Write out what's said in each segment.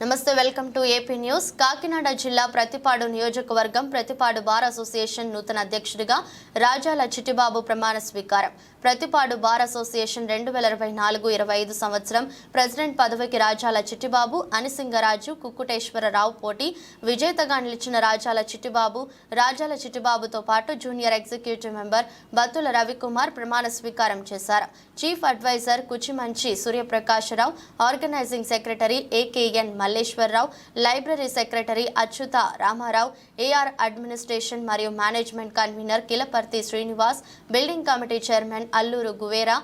నమస్తే, welcome to AP news. Kakinada జిల్లా ప్రతిపాడు నియోజకవర్గం ప్రతిపాడు బార్ అసోసియేషన్ నూతన అధ్యక్షుడిగా రాజాల చిట్టిబాబు ప్రమాణ స్వీకారం. ప్రతిపాడు బార్ అసోసియేషన్ 2024-25 సంవత్సరం ప్రెసిడెంట్ పదవికి రాజాల చిట్టిబాబు, అనిసింగరాజు, కుక్కుటేశ్వరరావు పోటీ. విజేతగా నిలిచిన రాజాల చిట్టిబాబుతో పాటు junior executive member Battula Ravikumar ప్రమాణ స్వీకారం చేశారు. Chief adviser Kuchimanchi Suryaprakasarao, organising secretary AKN Malleswararao, library secretary Achyuta Ramarao, AR administration మరియు management convener Kilaparthi Srinivas, building committee chairman Alluru Guevara,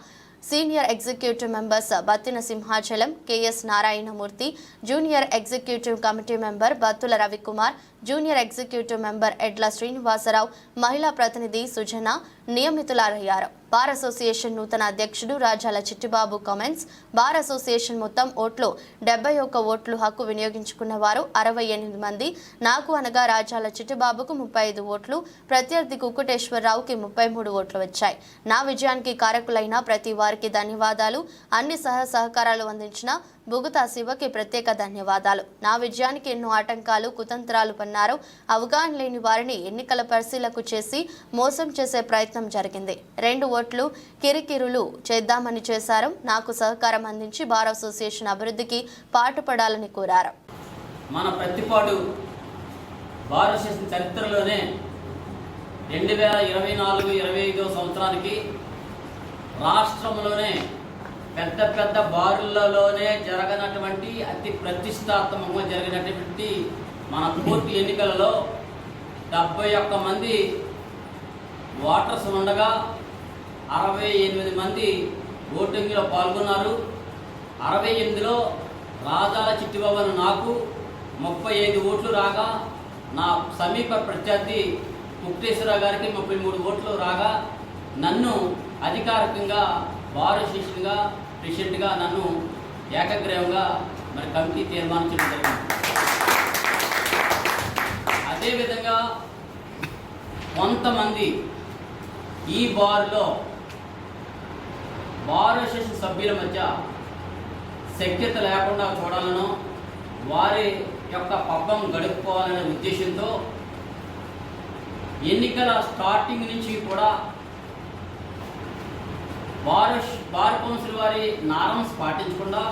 senior executive members Battina Simhachalam, KS Narayanamurthy, junior executive committee member Battula Ravikumar, junior executive member Edla Srinivasarao, మహిళా ప్రతినిధి సుజన నియమితులయ్యారు. బార్ అసోసియేషన్ నూతన అధ్యక్షుడు రాజాల Chittibabu comments. Bar association మొత్తం ఓట్లు 71 ఓట్లు హక్కు వినియోగించుకున్న వారు 68 మంది. నాకు అనగా రాజాల చిట్టిబాబుకు 35 ఓట్లు, ప్రత్యర్థి కుక్కుటేశ్వరరావుకి 33 ఓట్లు వచ్చాయి. నా విజయానికి కారకులైన ప్రతి వారికి ధన్యవాదాలు. అన్ని సహకారాలు అందించిన బుగుతా శివకి ప్రత్యేక ధన్యవాదాలు. నా విజయానికి ఎన్నో ఆటంకాలు, కుతంత్రాలు పన్నారు. అవగాహన లేని వారిని ఎన్నికల పరిశీలన చేసి మోసం చేసే ప్రయత్నం జరిగింది. 2 ఓట్లు కిరికిరులు చేద్దామని చేశారు. నాకు సహకారం అందించి బార్ అసోసియేషన్ అభివృద్ధికి పాటుపడాలని కోరారు. మన ప్రతిపాడు బార్ అసోసియేషన్ చరిత్రలోనే 2024-25 సంవత్సరానికి రాష్ట్రంలోనే పెద్ద బారులలోనే జరగనటువంటి అతి ప్రతిష్టాత్మకంగా జరిగినటువంటి మన కోర్టు ఎన్నికలలో 71 మంది ఓటర్స్ ఉండగా 68 మంది ఓటింగ్లో పాల్గొన్నారు. 68లో రాజాల చిట్టిబాబు నాకు 35 ఓట్లు రాగా, నా సమీప ప్రత్యర్థి కుక్టేశ్వరరావు గారికి 33 ఓట్లు రాగా, నన్ను అధికారికంగా బార్ అసోసియేషన్గా ప్రెసిడెంట్గా నన్ను ఏకగ్రీవంగా మరి కమిటీ తీర్మానించడం జరిగింది. అదేవిధంగా కొంతమంది ఈ బార్లో బార్ అసోసియేషన్ సభ్యుల మధ్య శక్యత లేకుండా చూడాలనో వారి యొక్క పబ్బం గడుపుకోవాలనే ఉద్దేశంతో ఎన్నికల స్టార్టింగ్ నుంచి కూడా బార్ కౌన్సిల్ వారి నారమ్స్ పాటించకుండా,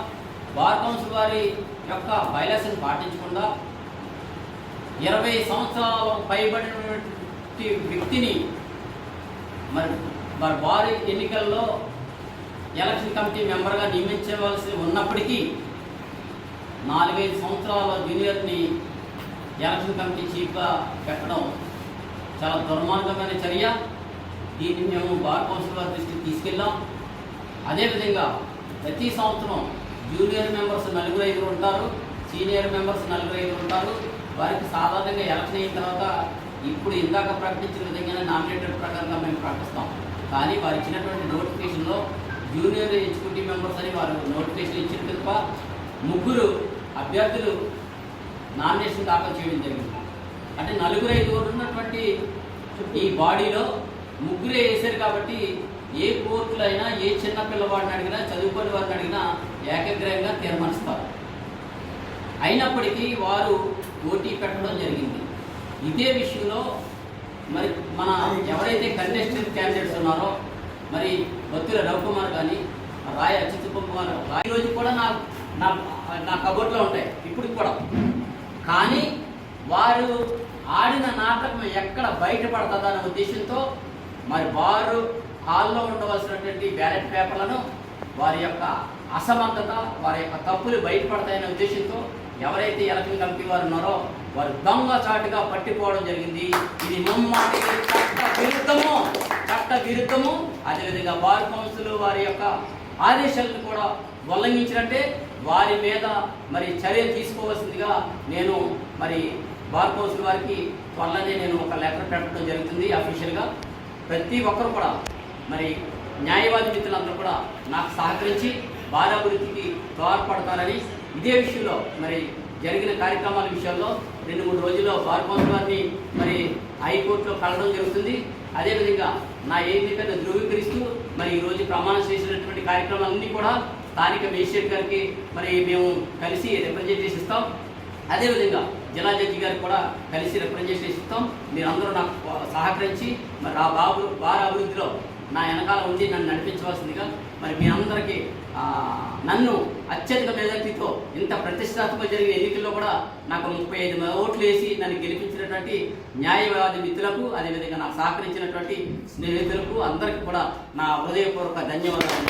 బార్ కౌన్సిల్ వారి యొక్క బైలాస్ని పాటించకుండా 20 సంవత్సరాలు పైబడినటువంటి వ్యక్తిని మరి బార్ ఎన్నికల్లో ఎలక్షన్ కమిటీ మెంబర్గా నియమించవలసి ఉన్నప్పటికీ 4-5 సంవత్సరాల జూనియర్ని ఎలక్షన్ కమిటీ చీఫ్గా పెట్టడం చాలా దుర్మార్గమైన చర్య. దీన్ని మేము బార్ కౌన్సిల్ వారి దృష్టికి తీసుకెళ్ళాం. అదేవిధంగా ప్రతి సంవత్సరం జూనియర్ మెంబర్స్ 4-5 ఉంటారు, సీనియర్ మెంబర్స్ 4-5 ఉంటారు. వారికి సాధారణంగా ఎలక్షన్ అయిన తర్వాత ఇప్పుడు ఇందాక ప్రకటించిన విధంగానే నామినేటెడ్ ప్రకారంగా మేము ప్రకటిస్తాం. కానీ వారు ఇచ్చినటువంటి నోటిఫికేషన్లో జూనియర్ ఎగ్జిక్యూటివ్ మెంబర్స్ అని వారు నోటిఫికేషన్ ఇచ్చిన తప్ప 3 అభ్యర్థులు నామినేషన్ దాఖలు చేయడం జరిగింది. అంటే 4-5 ఉన్నటువంటి ఈ బాడీలో 3 వేశారు కాబట్టి ఏ కోర్టులో అయినా ఏ చిన్న పిల్లవాడిని అడిగినా, చదువుకోని వారిని అడిగినా ఏకగ్రీవంగా తీర్మానిస్తారు. అయినప్పటికీ వారు పోటీ పెట్టడం జరిగింది. ఇదే విషయంలో మరి మన ఎవరైతే కంటెస్టెంట్ క్యాండిడేట్స్ ఉన్నారో మరి బత్తుల రవికుమార్ కానీ, రాయ అచ్యుత కుమార్, ఈరోజు కూడా నా కబోర్డ్లో ఉంటాయి ఇప్పుడు కూడా. కానీ వారు ఆడిన నాటకం ఎక్కడ బయటపడుతుందా అనే ఉద్దేశంతో మరి వారు హాల్లో ఉండవలసినటువంటి బ్యాలెట్ పేపర్లను వారి యొక్క అసమర్థత, వారి యొక్క తప్పులు బయటపడతాయనే ఉద్దేశంతో ఎవరైతే ఎలక్షన్ కమిటీ వారు ఉన్నారో వారు దొంగచాటుగా పట్టిపోవడం జరిగింది. ఇది ముమ్మాటికి చట్ట విరుద్ధము. అదేవిధంగా బార్ కౌన్సిల్ వారి యొక్క ఆదేశాలను కూడా ఉల్లంఘించినట్టే. వారి మీద మరి చర్య తీసుకోవాల్సిందిగా నేను మరి బార్ కౌన్సిల్ వారికి త్వరలోనే నేను ఒక లెటర్ పెట్టడం జరుగుతుంది అఫీషియల్గా. ప్రతి ఒక్కరు కూడా మరి న్యాయవాది మిత్రులందరూ కూడా నాకు సహకరించి బార్ అభివృద్ధికి తోడ్పడతారని, ఇదే విషయంలో మరి జరిగిన కార్యక్రమాల విషయాల్లో 2-3 రోజుల్లో బార్ కౌన్సిల్ వారిని మరి హైకోర్టులో కలవడం జరుగుతుంది. అదేవిధంగా నా ఎన్నికను ధృవీకరిస్తూ మరి ఈరోజు ప్రమాణం చేసినటువంటి కార్యక్రమాలన్నీ కూడా స్థానిక మేజిస్ట్రేట్ గారికి మరి మేము కలిసి రిప్రజెంటేషన్ ఇస్తాం. అదేవిధంగా జిల్లా జడ్జి గారికి కూడా కలిసి రిప్రజెంటేషన్ ఇస్తాం. మీరందరూ నాకు సహకరించి మరి ఆ బార్ అభివృద్ధిలో నా వెనకాల ఉండి నన్ను నడిపించవలసిందిగా మరి మీ అందరికీ నన్ను అత్యధిక మెజార్టీతో ఇంత ప్రతిష్టాత్మక జరిగిన ఎన్నికల్లో కూడా నాకు 35 ఓట్లు వేసి నన్ను గెలిపించినటువంటి న్యాయవాది మిత్రులకు, అదేవిధంగా నాకు సహకరించినటువంటి స్నేహితులకు అందరికీ కూడా నా హృదయపూర్వక ధన్యవాదాలు.